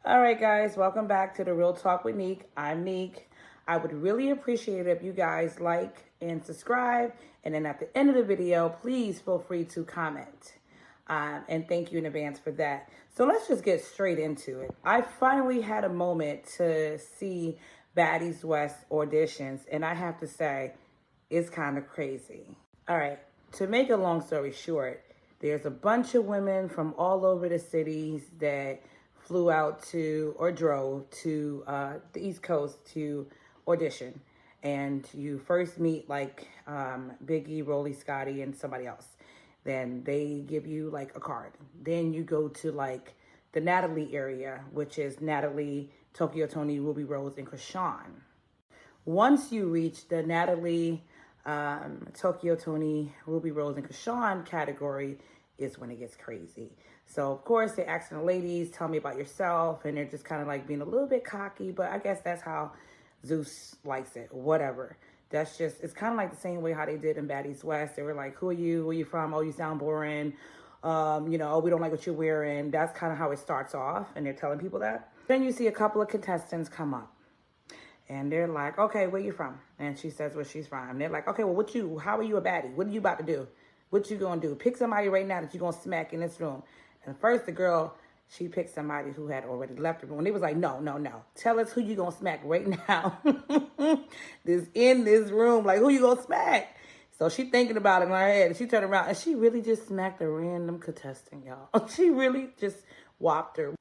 All right, guys, welcome back to the Real Talk with Neek. I'm Neek. I would really appreciate it if you guys like and subscribe. And then at the end of the video, please feel free to comment. And thank you in advance for that. So let's just get straight into it. I finally had a moment to see Baddies West auditions. And I have to say, it's kind of crazy. All right, to make a long story short, there's a bunch of women from all over the cities that flew out to or drove to the East Coast to audition. And you first meet like Biggie, Rolly, Scotty, and somebody else. Then they give you like a card. Then you go to like the Natalie area, which is Natalie, Tokyo Tony, Ruby Rose, and Krishan. Once you reach the Natalie, Tokyo Tony, Ruby Rose, and Krishan category is when it gets crazy. So, of course, they're asking the ladies, tell me about yourself, and they're just kind of like being a little bit cocky, but I guess that's how Zeus likes it, or whatever. That's just, it's kind of like the same way how they did in Baddies West. They were like, who are you? Where you from? Oh, you sound boring. Oh, we don't like what you're wearing. That's kind of how it starts off, and they're telling people that. Then you see a couple of contestants come up. And they're like, okay, where you from? And she says where she's from. And they're like, okay, well, how are you a baddie? What are you about to do? What you gonna do? Pick somebody right now that you're gonna smack in this room. And first the girl, she picked somebody who had already left the room. And they was like, no. Tell us who you gonna smack right now. This in this room, like who you gonna smack? So she thinking about it in her head. And she turned around and she really just smacked a random contestant, y'all. She really just whopped her.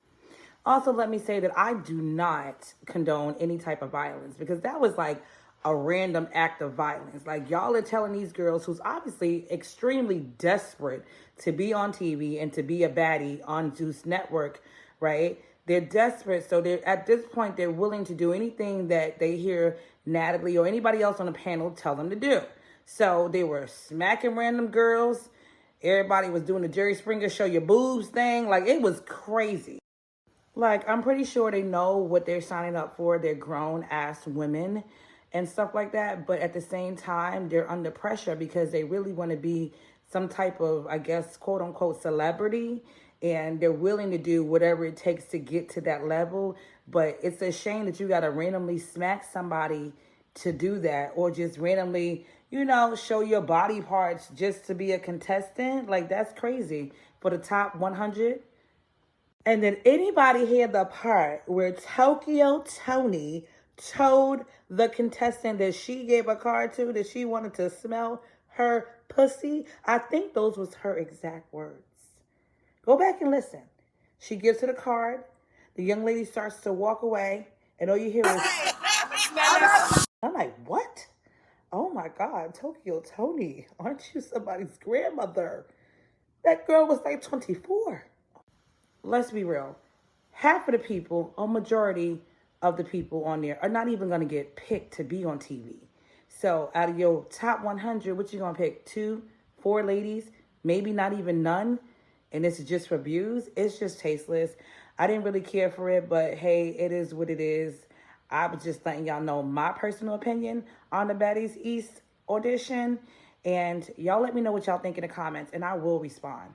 Also, let me say that I do not condone any type of violence because that was like a random act of violence. Like y'all are telling these girls who's obviously extremely desperate to be on TV and to be a baddie on Zeus Network, right? They're desperate. So they're at this point, they're willing to do anything that they hear Natalie or anybody else on the panel tell them to do. So they were smacking random girls. Everybody was doing the Jerry Springer show your boobs thing. Like it was crazy. Like, I'm pretty sure they know what they're signing up for. They're grown-ass women and stuff like that. But at the same time, they're under pressure because they really want to be some type of, I guess, quote-unquote celebrity. And they're willing to do whatever it takes to get to that level. But it's a shame that you got to randomly smack somebody to do that. Or just randomly, show your body parts just to be a contestant. Like, that's crazy. For the top 100. And then anybody hear the part where Tokyo Tony told the contestant that she gave a card to that she wanted to smell her pussy? I think those was her exact words. Go back and listen. She gives her the card. The young lady starts to walk away. And all you hear is... I'm like, what? Oh my God, Tokyo Tony, aren't you somebody's grandmother? That girl was like 24. Let's be real. Half of the people, or majority of the people on there are not even going to get picked to be on TV. So out of your top 100, what you going to pick? 2, 4 ladies, maybe not even none. And this is just for views. It's just tasteless. I didn't really care for it, but hey, it is what it is. I was just letting y'all know my personal opinion on the Baddies East audition. And y'all let me know what y'all think in the comments and I will respond.